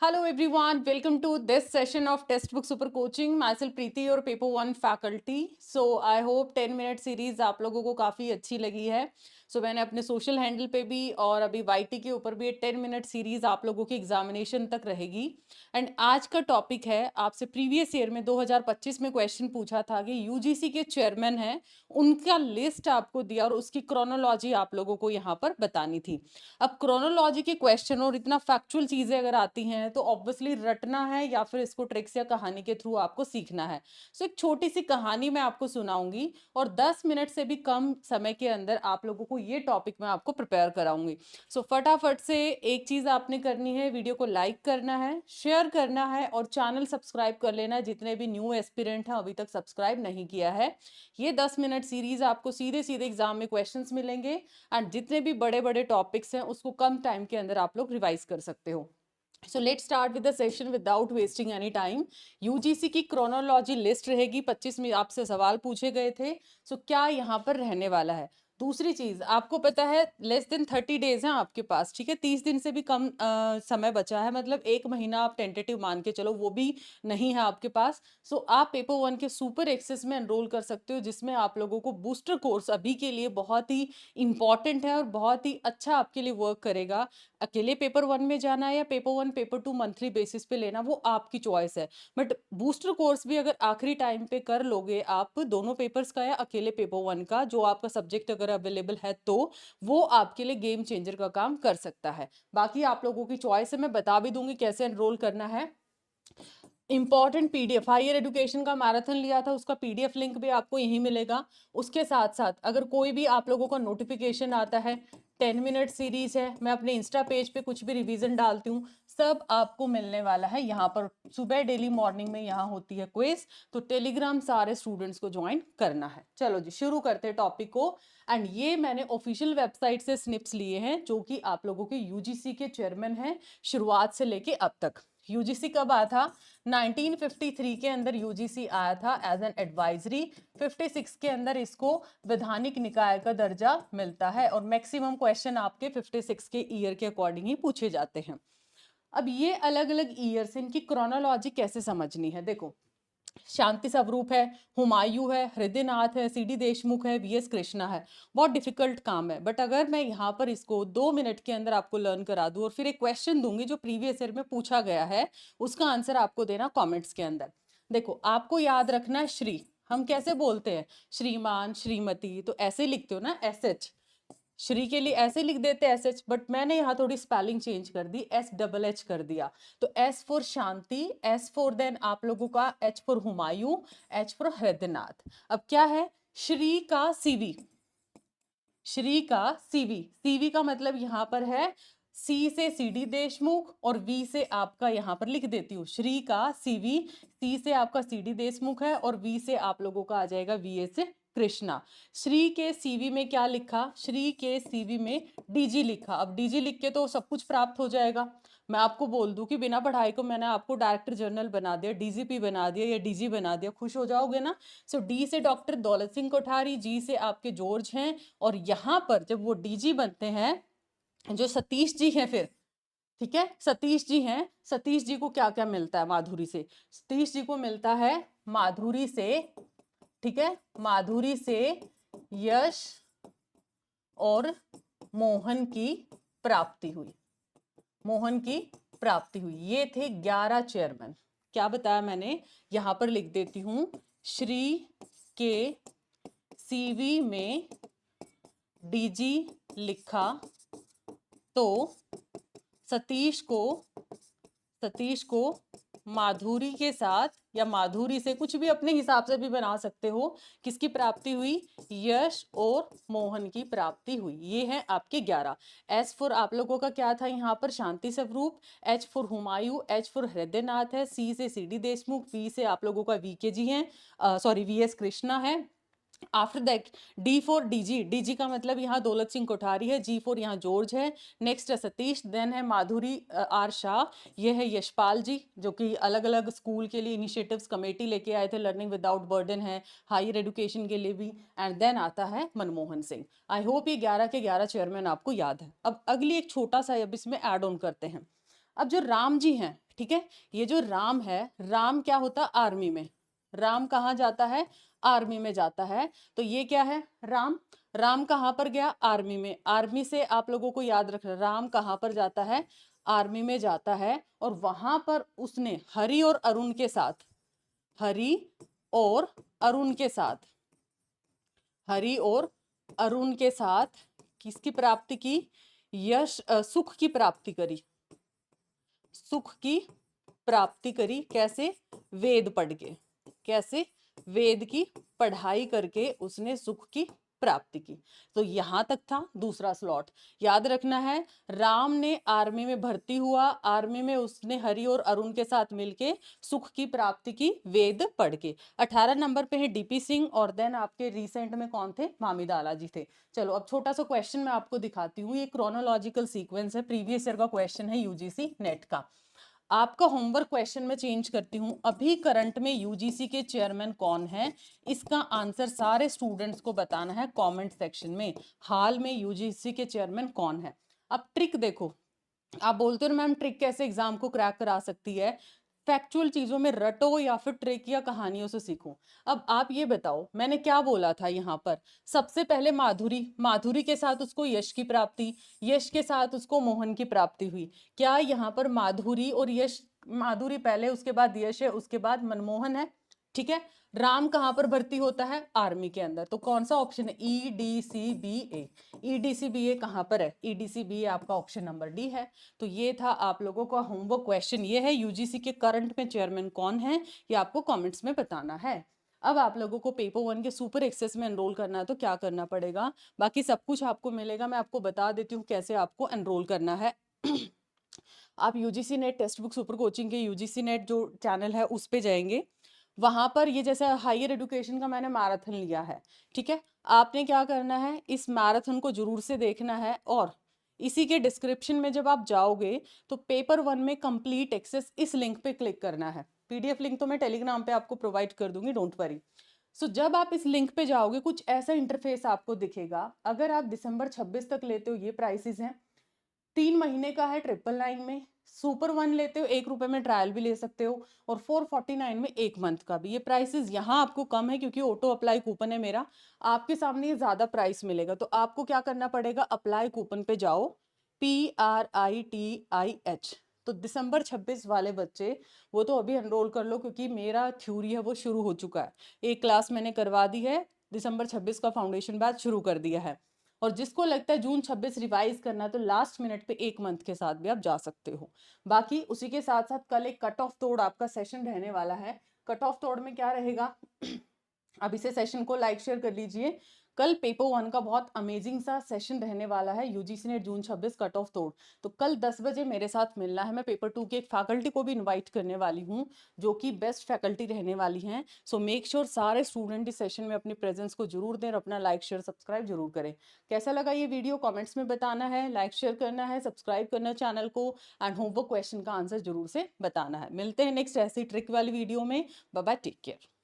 Hello everyone, welcome to this session of Textbook Super Coaching. Myself Preeti, your Paper 1 faculty. So I hope 10 minute series आप लोगों को काफ़ी अच्छी लगी है. So मैंने अपने सोशल हैंडल पे भी और अभी YT के ऊपर भी 10 मिनट सीरीज आप लोगों की एग्जामिनेशन तक रहेगी. एंड आज का टॉपिक है, आपसे प्रीवियस ईयर में 2025 में क्वेश्चन पूछा था कि यूजीसी के चेयरमैन हैं, उनका लिस्ट आपको दिया और उसकी क्रोनोलॉजी आप लोगों को यहाँ पर बतानी थी. अब क्रोनोलॉजी के क्वेश्चन और इतना फैक्चुअल चीजें अगर आती हैं तो ऑब्वियसली रटना है या फिर इसको ट्रिक्स या कहानी के थ्रू आपको सीखना है. सो एक छोटी सी कहानी मैं आपको सुनाऊंगी और 10 मिनट से भी कम समय के अंदर आप लोगों को ये टॉपिक मैं आपको प्रिपेयर कराऊंगी. सो फटाफट से एक चीज आपने करनी है, वीडियो को लाइक करना है, शेयर करना है और चैनल सब्सक्राइब कर लेना है. जितने भी न्यू एस्पिरेंट हैं अभी तक सब्सक्राइब नहीं किया है, ये 10 मिनट सीरीज आपको सीधे सीधे एग्जाम में क्वेश्चंस मिलेंगे एंड जितने भी बड़े बड़े टॉपिक्स हैं उसको कम टाइम के अंदर आप लोग रिवाइज कर सकते हो. So let start with the session without wasting any time. UGC की क्रोनोलॉजी लिस्ट रहेगी. 25 में आपसे सवाल पूछे गए थे. सो क्या यहाँ पर रहने वाला है. दूसरी चीज आपको पता है, लेस देन 30 डेज हैं आपके पास, ठीक है. 30 दिन से भी कम समय बचा है, मतलब एक महीना आप टेंटेटिव मान के चलो, वो भी नहीं है आपके पास. सो आप पेपर 1 के सुपर एक्सेस में एनरोल कर सकते हो, जिसमें आप लोगों को बूस्टर कोर्स अभी के लिए बहुत ही इंपॉर्टेंट है और बहुत ही अच्छा आपके लिए वर्क करेगा. अकेले पेपर 1 में जाना है या पेपर 1 पेपर 2 मंथली बेसिस पे लेना, वो आपकी चॉइस है. बट बूस्टर कोर्स भी अगर आखिरी टाइम पे कर लोगे आप, दोनों पेपर्स का या अकेले पेपर 1 का, जो आपका सब्जेक्ट अगर अवेलेबल है तो वो आपके लिए गेम चेंजर का काम कर सकता है. बाकी आप लोगों की चॉइस है, मैं बता भी दूंगी कैसे एनरोल करना है. इंपॉर्टेंट पीडीएफ, हायर एजुकेशन का मैराथन लिया था, उसका पीडीएफ लिंक भी आपको यहीं मिलेगा. उसके साथ साथ अगर कोई भी आप लोगों का नोटिफिकेशन आता है, 10 मिनट सीरीज है, मैं अपने इंस्टा पेज पे कुछ भी रिवीजन डालती हूँ, सब आपको मिलने वाला है यहाँ पर. सुबह डेली मॉर्निंग में यहाँ होती है क्विज, तो टेलीग्राम सारे स्टूडेंट्स को ज्वाइन करना है. चलो जी शुरू करते हैं टॉपिक को. एंड ये मैंने ऑफिशियल वेबसाइट से स्निप्स लिए हैं, जो कि आप लोगों के यूजीसी के चेयरमैन हैं शुरुआत से लेके अब तक. यूजीसी कब आया था? 1953 के अंदर यूजीसी आया था एज एन एडवाइजरी. 56 के अंदर इसको वैधानिक निकाय का दर्जा मिलता है और मैक्सिमम क्वेश्चन आपके 56 के ईयर के अकॉर्डिंग ही पूछे जाते हैं. अब ये अलग अलग ईयर्स, इनकी क्रोनोलॉजी कैसे समझनी है, देखो. शांति स्वरूप है, हुमायूं है, हृदयनाथ है, सीडी देशमुख है, वीएस कृष्णा है. बहुत डिफिकल्ट काम है, बट अगर मैं यहाँ पर इसको 2 मिनट के अंदर आपको लर्न करा दूं और फिर एक क्वेश्चन दूंगी जो प्रीवियस ईयर में पूछा गया है, उसका आंसर आपको देना कमेंट्स के अंदर. देखो आपको याद रखना है श्री. हम कैसे बोलते हैं? श्रीमान, श्रीमती, तो ऐसे लिखते हो ना, एस एच. श्री के लिए ऐसे लिख देते एस एच, बट मैंने यहाँ थोड़ी स्पेलिंग चेंज कर दी, एस डबल एच कर दिया. तो S for Shanti, S for then आप लोगों का H for Humayun, H for Hridaynath. अब क्या है? श्री का सीवी. श्री का सीवी, सीवी का मतलब यहाँ पर है सी से सीडी देशमुख और वी से आपका, यहाँ पर लिख देती हूँ श्री का सीवी. सी से आपका सीडी देशमुख है और वी से आप लोगों का आ जाएगा वी ए से कृष्णा. श्री के सीवी में क्या लिखा? श्री के सीवी में डीजी लिखा. अब डीजी लिख के तो सब कुछ प्राप्त हो जाएगा. मैं आपको बोल दूं कि बिना पढ़ाई को मैंने आपको डायरेक्टर जनरल बना दिया, डीजीपी बना दिया या डीजी बना दिया, खुश हो जाओगे ना. सो डी से डॉक्टर दौलत सिंह कोठारी, जी से आपके जॉर्ज हैं और यहाँ पर जब वो डीजी बनते हैं, जो सतीश जी हैं फिर, ठीक है, सतीश जी हैं, सतीश जी को क्या क्या मिलता है माधुरी से? सतीश जी को मिलता है माधुरी से, ठीक है, माधुरी से यश और मोहन की प्राप्ति हुई. मोहन की प्राप्ति हुई. ये थे 11 चेयरमैन. क्या बताया मैंने? यहां पर लिख देती हूं, श्री के सीवी में डीजी लिखा तो सतीश को माधुरी के साथ या माधुरी से, कुछ भी अपने हिसाब से भी बना सकते हो, किसकी प्राप्ति हुई? यश और मोहन की प्राप्ति हुई. ये हैं आपके 11. एस फॉर आप लोगों का क्या था यहाँ पर? Shanti Swarup. H for Humayun, H for Hridaynath है, सी से सीडी देशमुख, वी से आप लोगों का वीके जी हैं, सॉरी वीएस कृष्णा है. After that D for DG, DG का मतलब यहाँ दौलत सिंह कोठारी है, जी फॉर यहाँ जॉर्ज है, नेक्स्ट है सतीश, देन है माधुरी आर शाह, ये है यशपाल जी जो कि अलग अलग स्कूल के लिए इनिशिएटिव्स कमेटी लेके आए थे, लर्निंग विदाउट बर्डन है, हायर एजुकेशन के लिए भी. एंड देन आता है मनमोहन सिंह. आई होप ये 11 के 11 चेयरमैन आपको याद है. अब अगली एक छोटा सा अब इसमें एड ऑन करते हैं. अब जो राम जी हैं, ठीक है। ये जो राम है, राम क्या होता है आर्मी में, राम कहाँ जाता है, आर्मी में जाता है। तो ये क्या है, राम, राम कहाँ पर गया, आर्मी में। आर्मी से आप लोगों को याद रखना, राम कहाँ पर जाता है, आर्मी में जाता है। और वहां पर उसने हरि और अरुण के साथ, हरि और अरुण के साथ, हरि और अरुण के साथ किसकी प्राप्ति की, यश सुख की प्राप्ति करी, सुख की प्राप्ति करी। कैसे, वेद पढ़ के, कैसे, वेद की पढ़ाई करके उसने सुख की प्राप्ति की। तो यहां तक था दूसरा स्लॉट। याद रखना है, राम ने आर्मी में भर्ती हुआ, आर्मी में उसने हरि और अरुण के साथ मिलके सुख की प्राप्ति की वेद पढ़ के। 18 नंबर पे है डीपी सिंह, और देन आपके रिसेंट में कौन थे, मामिदाला जी थे। चलो अब छोटा सा क्वेश्चन मैं आपको दिखाती हूँ, ये क्रोनोलॉजिकल सीक्वेंस है, प्रीवियस ईयर का क्वेश्चन है यूजीसी नेट का। आपका होमवर्क क्वेश्चन में चेंज करती हूँ, अभी करंट में यूजीसी के चेयरमैन कौन है, इसका आंसर सारे स्टूडेंट्स को बताना है कमेंट सेक्शन में। हाल में यूजीसी के चेयरमैन कौन है। अब ट्रिक देखो, आप बोलते हो मैम ट्रिक कैसे एग्जाम को क्रैक करा सकती है, फैक्चुअल चीजों में रटो या फिर ट्रिक या कहानियों से सीखो। अब आप ये बताओ मैंने क्या बोला था यहाँ पर, सबसे पहले माधुरी, माधुरी के साथ उसको यश की प्राप्ति, यश के साथ उसको मोहन की प्राप्ति हुई। क्या यहाँ पर माधुरी और यश, माधुरी पहले उसके बाद यश है उसके बाद मनमोहन है, ठीक है। राम कहाँ पर भर्ती होता है, आर्मी के अंदर। तो कौन सा ऑप्शन है, EDCBA, EDCBA कहाँ पर है, EDCBA आपका ऑप्शन नंबर डी है। तो ये था आप लोगों का होमवर्क क्वेश्चन, ये है यूजीसी के करंट में चेयरमैन कौन है, ये आपको कमेंट्स में बताना है। अब आप लोगों को पेपर 1 के सुपर एक्सेस में एनरोल करना है तो क्या करना पड़ेगा, बाकी सब कुछ आपको मिलेगा, मैं आपको बता देती हूँ कैसे आपको एनरोल करना है। आप UGC net text book super coaching के यूजीसी नेट जो चैनल है उस पे जाएंगे, वहां पर ये जैसे हायर एजुकेशन का मैंने मैराथन लिया है, ठीक है। आपने क्या करना है, इस मैराथन को जरूर से देखना है, और इसी के डिस्क्रिप्शन में जब आप जाओगे तो पेपर 1 में कंप्लीट एक्सेस इस लिंक पे क्लिक करना है। पीडीएफ लिंक तो मैं टेलीग्राम पे आपको प्रोवाइड कर दूंगी, डोंट वरी। सो जब आप इस लिंक पे जाओगे कुछ ऐसा इंटरफेस आपको दिखेगा। अगर आप दिसंबर 26 तक लेते हो ये प्राइसेस हैं, 3 महीने का है 999 में, सुपर 1 लेते हो 1 रुपए में ट्रायल भी ले सकते हो, और 449 में 1 मंथ का भी। ये प्राइसेस यहाँ आपको कम है क्योंकि ऑटो अप्लाई कूपन है मेरा, आपके सामने ये ज्यादा प्राइस मिलेगा। तो आपको क्या करना पड़ेगा, अप्लाई कूपन पे जाओ, PRITIH। तो दिसंबर 26 वाले बच्चे वो तो अभी एनरोल कर लो, क्योंकि मेरा थ्योरी है वो शुरू हो चुका है, एक क्लास मैंने करवा दी है, दिसंबर 26 का फाउंडेशन बैच शुरू कर दिया है। और जिसको लगता है जून 26 रिवाइज करना है तो लास्ट मिनट पे 1 मंथ के साथ भी आप जा सकते हो। बाकी उसी के साथ साथ कल एक कट ऑफ तोड़ आपका सेशन रहने वाला है। कट ऑफ तोड़ में क्या रहेगा, अब इसे सेशन को लाइक शेयर कर लीजिए। कल पेपर 1 का बहुत अमेजिंग सा सेशन रहने वाला है, यूजीसी नेट जून 26 कट ऑफ तोड़। तो कल 10 बजे मेरे साथ मिलना है। मैं पेपर 2 के एक फैकल्टी को भी इनवाइट करने वाली हूँ जो कि बेस्ट फैकल्टी रहने वाली हैं। सो मेक श्योर सारे स्टूडेंट इस सेशन में अपनी प्रेजेंस को जरूर दें और अपना लाइक शेयर सब्सक्राइब जरूर करें। कैसा लगा ये वीडियो कमेंट्स में बताना है, लाइक शेयर करना है, सब्सक्राइब करना चैनल को, एंड होमवर्क क्वेश्चन का आंसर जरूर से बताना है। मिलते हैं नेक्स्ट ऐसी ट्रिक वाली वीडियो में। Bye bye, take care.